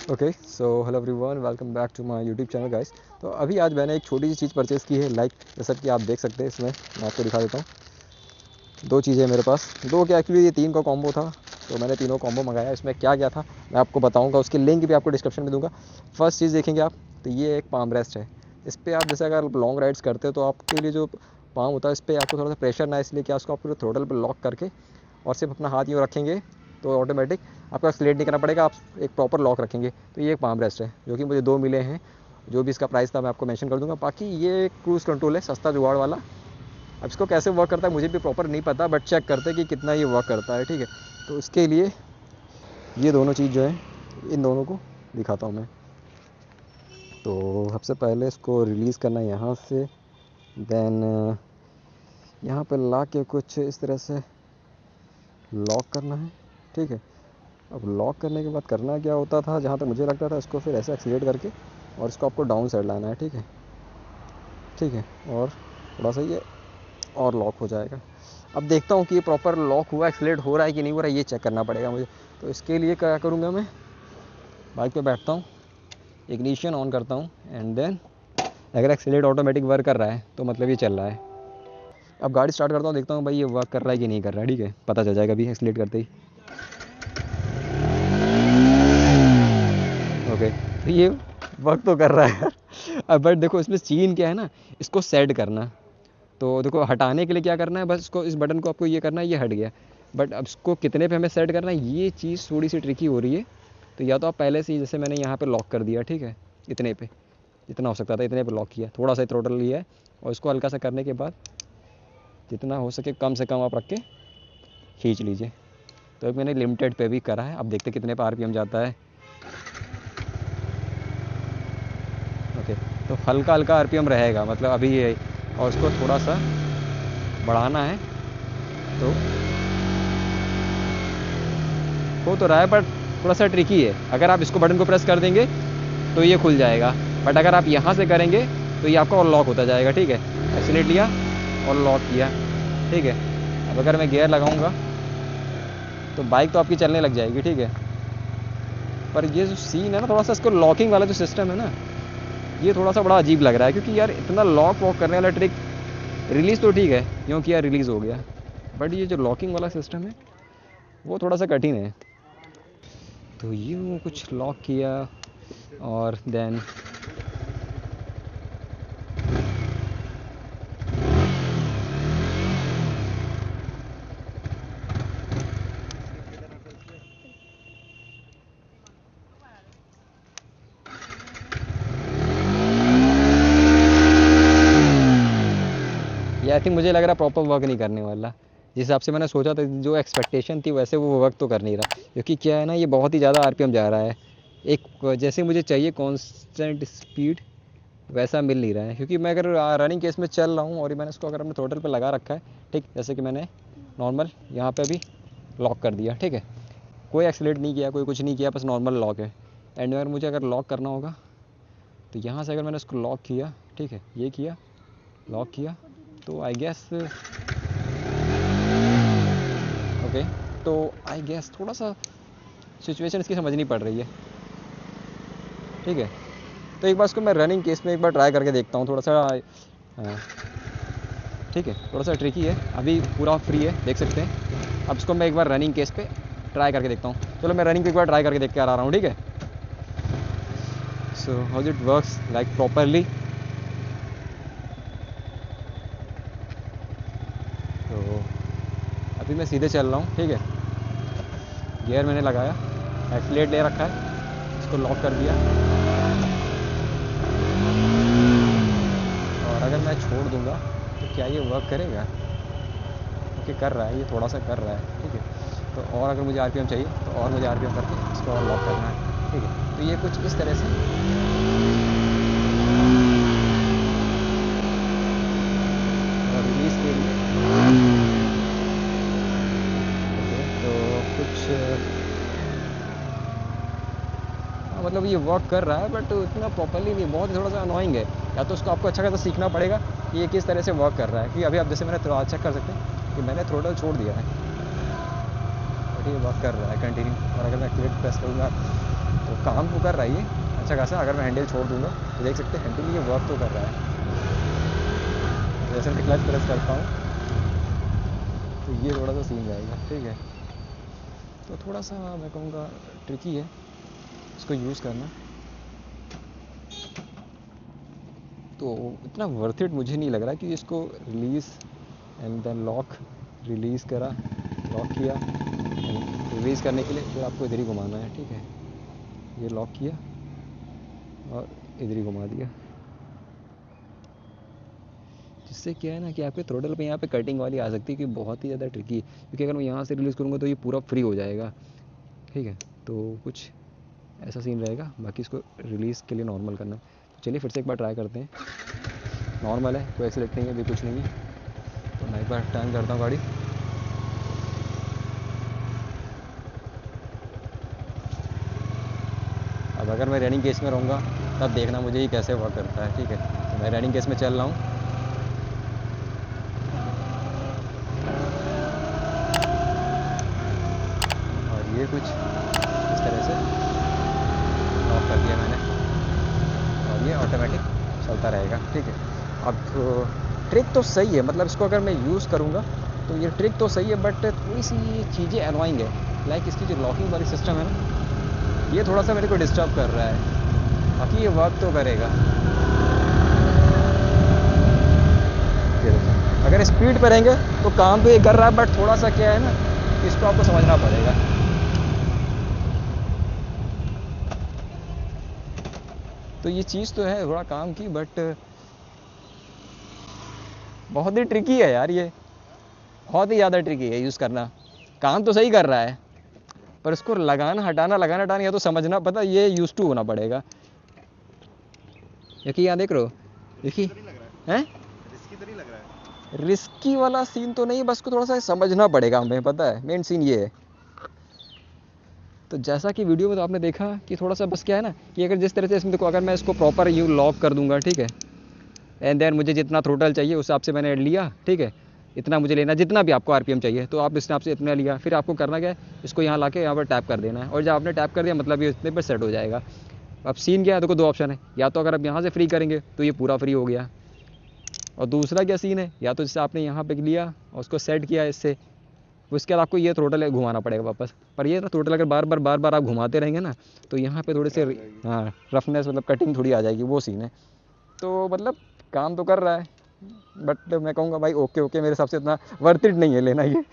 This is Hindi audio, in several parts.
Okay so hello everyone, welcome back to my YouTube channel guys. तो अभी आज मैंने एक छोटी सी चीज़ परचेज़ की है, लाइक जैसा कि आप देख सकते हैं इसमें। मैं आपको दिखा देता हूँ। दो चीज़ें मेरे पास, दो क्या एक्चुअली ये तीन का कॉम्बो था। तो मैंने तीनों कॉम्बो मंगाया। इसमें क्या क्या था मैं आपको बताऊँगा, उसकी लिंक भी आपको डिस्क्रिप्शन में दूँगा। फर्स्ट चीज़ देखेंगे आप, तो ये एक पाम रेस्ट है। इस पर आप जैसे अगर लॉन्ग राइड्स करते हो तो आपके लिए जो पाम होता है इस पर आपको थोड़ा सा प्रेशर ना, इसलिए क्या उसको आपको थ्रोटल पर लॉक करके और सिर्फ अपना हाथ यूँ रखेंगे तो ऑटोमेटिक आपको एक्सीलेट नहीं करना पड़ेगा। आप एक प्रॉपर लॉक रखेंगे। तो ये एक पाम रेस्ट है जो कि मुझे दो मिले हैं। जो भी इसका प्राइस था मैं आपको मेंशन कर दूंगा। बाकी ये क्रूज़ कंट्रोल है, सस्ता जुगाड़ वाला। अब इसको कैसे वर्क करता है मुझे भी प्रॉपर नहीं पता, बट चेक करते हैं कि कितना ये वर्क करता है। ठीक है, तो इसके लिए ये दोनों चीज़ जो है, इन दोनों को दिखाता हूँ मैं। तो सबसे पहले इसको रिलीज़ करना है यहाँ से, देन यहाँ पर ला के कुछ इस तरह से लॉक करना है। ठीक है, अब लॉक करने के बाद करना क्या होता था, जहाँ तक मुझे लगता था, इसको फिर ऐसे एक्सीलेट करके और इसको आपको डाउन साइड लाना है। ठीक है, ठीक है, और थोड़ा सा ये और लॉक हो जाएगा। अब देखता हूँ कि ये प्रॉपर लॉक हुआ, एक्सीलेट हो रहा है कि नहीं हो रहा है, ये चेक करना पड़ेगा मुझे। तो इसके लिए क्या करूँगा, मैं बाइक पे बैठता हूँ, इग्निशन ऑन करता हूँ, एंड देन अगर एक्सीलेट ऑटोमेटिक वर्क कर रहा है तो मतलब ये चल रहा है। अब गाड़ी स्टार्ट करता हूँ, देखता हूँ भाई ये वर्क कर रहा है कि नहीं कर रहा है। ठीक है, पता चल जाएगा अभी एक्सीलेट करते ही। ओके, तो ये वर्क तो कर रहा है यार। अब बट देखो इसमें सीन क्या है ना, इसको सेट करना। तो देखो हटाने के लिए क्या करना है, बस इसको, इस बटन को आपको ये करना है, ये हट गया। बट अब इसको कितने पे हमें सेट करना है, ये चीज़ थोड़ी सी ट्रिकी हो रही है। तो या तो आप पहले से ही, जैसे मैंने यहाँ पे लॉक कर दिया, ठीक है, इतने पे, जितना हो सकता था इतने पे लॉक किया, थोड़ा सा थ्रोटल लिया है, और इसको हल्का सा करने के बाद जितना हो सके कम से कम आप रख के खींच लीजिए। तो एक मैंने लिमिटेड पे भी करा है। अब देखते कितने पे आरपीएम जाता है। ओके, तो हल्का हल्का आरपीएम रहेगा, मतलब अभी ये, और उसको थोड़ा सा बढ़ाना है। तो हो तो रहा है, बट थोड़ा सा ट्रिकी है। अगर आप इसको बटन को प्रेस कर देंगे तो ये खुल जाएगा, बट अगर आप यहाँ से करेंगे तो ये आपका और लॉक होता जाएगा। ठीक है, एक्सीलेट लिया और लॉक किया। ठीक है, अब अगर मैं गियर लगाऊंगा तो बाइक तो आपकी चलने लग जाएगी। ठीक है, पर ये जो सीन है ना, थोड़ा सा इसको लॉकिंग वाला जो सिस्टम है ना, ये थोड़ा सा बड़ा अजीब लग रहा है। क्योंकि यार इतना लॉक वॉक करने वाला ट्रिक, रिलीज़ तो ठीक है, क्योंकि यार रिलीज़ हो गया, बट ये जो लॉकिंग वाला सिस्टम है वो थोड़ा सा कठिन है। तो यूँ कुछ लॉक किया और देन ये आई थिंक मुझे लग रहा है प्रॉपर वर्क नहीं करने वाला। जिस हिसाब से मैंने सोचा था, जो एक्सपेक्टेशन थी, वैसे वो वर्क तो कर नहीं रहा। क्योंकि क्या है ना, ये बहुत ही ज़्यादा आरपीएम जा रहा है। एक जैसे मुझे चाहिए कांस्टेंट स्पीड, वैसा मिल नहीं रहा है। क्योंकि मैं अगर रनिंग केस में चल रहा हूँ और मैंने इसको अगर अपने थ्रोटल पे लगा रखा है, ठीक, जैसे कि मैंने नॉर्मल यहाँ पे भी लॉक कर दिया। ठीक है, कोई एक्सीलेट नहीं किया, कोई कुछ नहीं किया, बस नॉर्मल लॉक है। एंड अगर मुझे अगर लॉक करना होगा तो यहाँ से अगर मैंने इसको लॉक किया, ठीक है, ये किया, लॉक किया, तो आई गेस, ओके, तो आई गेस थोड़ा सा सिचुएशन इसकी समझनी पड़ रही है। ठीक है, तो एक बार इसको मैं रनिंग केस में एक बार ट्राई करके देखता हूँ, थोड़ा सा। हाँ, ठीक है, थोड़ा सा ट्रिकी है, अभी पूरा फ्री है, देख सकते हैं। अब इसको मैं एक बार रनिंग केस पे ट्राई करके देखता हूँ। चलो मैं रनिंग पे एक बार ट्राई करके देख के आ रहा हूँ। ठीक है, so how it works like properly. तो अभी मैं सीधे चल रहा हूँ। ठीक है, गियर मैंने लगाया, एक्सीलेट ले रखा है, इसको लॉक कर दिया, और अगर मैं छोड़ दूंगा तो क्या ये वर्क करेगा? ओके, कर रहा है, ये थोड़ा सा कर रहा है। ठीक है, तो और अगर मुझे आरपीएम चाहिए तो और मुझे आरपीएम करके इसको और लॉक करना है। ठीक है, तो ये कुछ इस तरह से रिलीज के लिए। ओके, तो कुछ मतलब ये वर्क कर रहा है, बट इतना प्रॉपरली नहीं, बहुत थोड़ा सा अनोइंग है। या तो उसको आपको अच्छा खासा सीखना पड़ेगा कि ये किस तरह से वर्क कर रहा है। कि अभी आप जैसे मैंने चेक कर सकते हैं कि मैंने थ्रोटल छोड़ दिया है, बट ये वर्क कर रहा है कंटिन्यू। और अगर मैं एक्टिवेट प्रेस करूँगा तो काम तो कर रहा है ये अच्छा खासा। अगर मैं हैंडल छोड़ दूंगा तो देख सकते हैं हैंडल ये वर्क तो कर रहा है। जैसे मैं क्लच प्रेस करता हूँ तो ये थोड़ा सा सीन जाएगा, ठीक है। तो थोड़ा सा मैं कहूँगा ट्रिकी है इसको यूज़ करना। तो इतना वर्थ इट मुझे नहीं लग रहा कि इसको release and then lock, release करा, लॉक किया एंड रिलीज़ करने के लिए फिर आपको इधर ही घुमाना है, ठीक है। ये लॉक किया और इधर ही घुमा दिया, जिससे क्या है ना कि आपके थ्रोटल पे यहाँ पे कटिंग वाली आ सकती है कि बहुत ही ज़्यादा ट्रिकी है, क्योंकि अगर मैं यहाँ से रिलीज़ करूँगा तो ये पूरा फ्री हो जाएगा, ठीक है। तो कुछ ऐसा सीन रहेगा। बाकी इसको रिलीज़ के लिए नॉर्मल करना। तो चलिए फिर से एक बार ट्राई करते हैं। नॉर्मल है, कोई एक्सीलेट नहीं है, भी कुछ नहीं है। तो मैं एक बार टर्न करता हूँ गाड़ी। अब अगर मैं रनिंग केस में रहूँगा तब देखना मुझे ये कैसे वर्क करता है, ठीक है। तो मैं रनिंग केस में चल रहा हूँ। और ये कुछ इस तरह से लॉक कर दिया मैंने और ये ऑटोमेटिक चलता रहेगा, ठीक है। अब ट्रिक तो सही है, मतलब इसको अगर मैं यूज़ करूँगा तो ये ट्रिक तो सही है, बट थोड़ी सी चीज़ें अनोइंग है। लाइक इसकी जो लॉकिंग वाली सिस्टम है ना, ये थोड़ा सा मेरे को डिस्टर्ब कर रहा है। बाकी ये वर्क तो करेगा। ये देखिए, अगर स्पीड पर रहेंगे तो काम तो ये कर रहा है, बट थोड़ा सा क्या है ना, इसको आपको समझना पड़ेगा। तो ये चीज़ तो है थोड़ा काम की, बट बहुत ही ट्रिकी है यार ये, बहुत ही ज़्यादा ट्रिकी है यूज़ करना। काम तो सही कर रहा है पर इसको लगाना हटाना या तो समझना, पता ये यूज टू होना पड़ेगा। देखिए यहाँ देख रहे हो, देखिए हैं रिस्की वाला सीन तो नहीं, बस को थोड़ा सा समझना पड़ेगा हमें, पता है मेन सीन ये है। तो जैसा कि वीडियो में तो आपने देखा कि थोड़ा सा बस क्या है ना कि अगर जिस तरह से इसमें देखो, अगर मैं इसको प्रॉपर यूँ लॉक कर दूंगा, ठीक है, एंड देन मुझे जितना थ्रोटल चाहिए उस हिसाब से मैंने लिया, ठीक है। इतना मुझे लेना, जितना भी आपको आरपीएम चाहिए तो आप इस हिसाब से इतना लिया, फिर आपको करना क्या है, इसको यहाँ लाके यहाँ पर टैप कर देना है, और जब आपने टैप कर दिया मतलब ये इतने पर सेट हो जाएगा। अब सीन क्या है, देखो दो ऑप्शन है, या तो अगर आप यहाँ से फ्री करेंगे तो ये पूरा फ्री हो गया, और दूसरा क्या सीन है, या तो जैसे आपने यहाँ पे लिया और उसको सेट किया इससे, उसके बाद आपको ये थ्रोटल घुमाना पड़ेगा वापस। पर ये ना थ्रोटल अगर बार बार आप घुमाते रहेंगे ना तो यहाँ पे थोड़े से हाँ रफनेस, मतलब कटिंग थोड़ी आ जाएगी, वो सीन है। तो मतलब काम तो कर रहा है, बट मैं कहूँगा भाई ओके मेरे हिसाब से इतना वर्थ इट नहीं है लेना ये।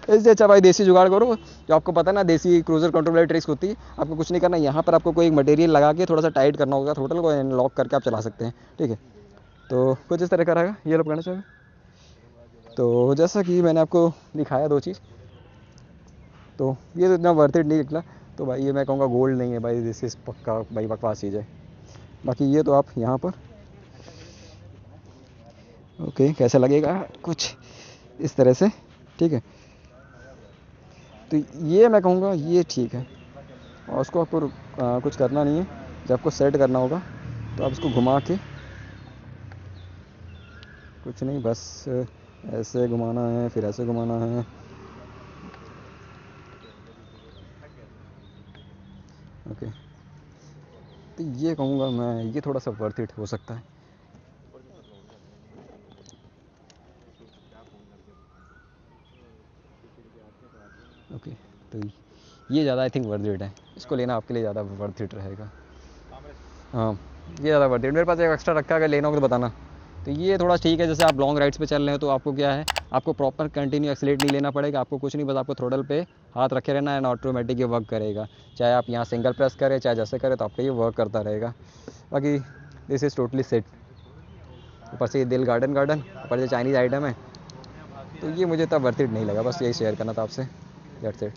इससे अच्छा भाई देसी जुगाड़ करो, जो आपको पता है ना देसी क्रूजर कंट्रोल वाली ट्रिक्स होती है। आपको कुछ नहीं करना, यहाँ पर आपको कोई एक मटेरियल लगा के थोड़ा सा टाइट करना होगा थ्रोटल को, लॉक करके आप चला सकते हैं, ठीक है। तो कुछ इस तरह का रहेगा, ये लोग करना चाहिए। तो जैसा कि मैंने आपको दिखाया दो चीज़, तो ये तो इतना वर्थ इट नहीं निकला। तो भाई ये मैं कहूँगा गोल्ड नहीं है भाई, दिस इज़ पक्का भाई बकवास चीज़ है। बाकी ये तो आप यहाँ पर ओके कैसा लगेगा कुछ इस तरह से, ठीक है। तो ये मैं कहूँगा ये ठीक है, और उसको आपको कुछ करना नहीं है। जब आपको सेट करना होगा तो आप इसको घुमा के, कुछ नहीं बस ऐसे घुमाना है, फिर ऐसे घुमाना है। ओके, तो ये कहूँगा मैं ये थोड़ा सा वर्थ इट हो सकता है। ओके, तो ये ज़्यादा आई थिंक वर्थ इट है, इसको लेना आपके लिए ज़्यादा वर्थ इट रहेगा। हाँ ये ज़्यादा वर्थ इट, मेरे पास एक एक्स्ट्रा रखा है, अगर लेना होगा तो बताना। तो ये थोड़ा ठीक है, जैसे आप लॉन्ग राइड्स पे चल रहे हैं तो आपको क्या है, आपको प्रॉपर कंटिन्यू एक्सीलेट नहीं लेना पड़ेगा, आपको कुछ नहीं, बस आपको थ्रोटल पे हाथ रखे रहना है, ऑटोमेटिक ये वर्क करेगा। चाहे आप यहाँ सिंगल प्रेस करें चाहे जैसे करें, तो आपका ये वर्क करता रहेगा। बाकी दिस इज़ टोटली सेट। ऊपर से ये दिल गार्डन ऊपर से चाइनीज़ आइटम है, तो ये मुझे इतना वर्थ इट नहीं लगा। बस यही शेयर करना था आपसे, दैट्स इट।